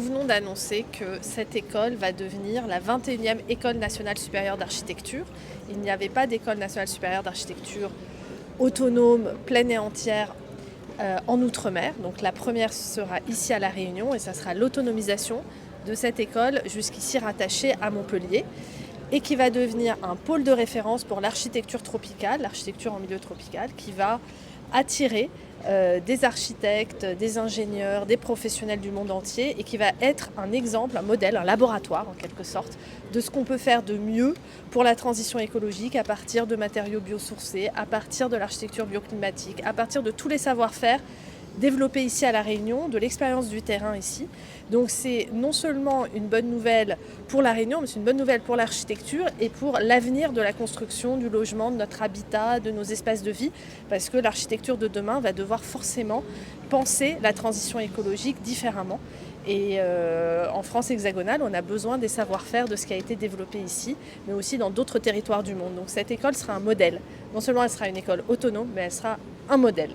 venons d'annoncer que cette école va devenir la 21e École nationale supérieure d'architecture. Il n'y avait pas d'École nationale supérieure d'architecture autonome, pleine et entière en Outre-mer. Donc la première sera ici à La Réunion et ça sera l'autonomisation de cette école jusqu'ici rattachée à Montpellier et qui va devenir un pôle de référence pour l'architecture tropicale, l'architecture en milieu tropical, qui va attirer des architectes, des ingénieurs, des professionnels du monde entier et qui va être un exemple, un modèle, un laboratoire en quelque sorte de ce qu'on peut faire de mieux pour la transition écologique à partir de matériaux biosourcés, à partir de l'architecture bioclimatique, à partir de tous les savoir-faire développé ici à La Réunion, de l'expérience du terrain ici. Donc c'est non seulement une bonne nouvelle pour La Réunion, mais c'est une bonne nouvelle pour l'architecture et pour l'avenir de la construction, du logement, de notre habitat, de nos espaces de vie, parce que l'architecture de demain va devoir forcément penser la transition écologique différemment. Et en France hexagonale, on a besoin des savoir-faire de ce qui a été développé ici, mais aussi dans d'autres territoires du monde. Donc cette école sera un modèle. Non seulement elle sera une école autonome, mais elle sera un modèle.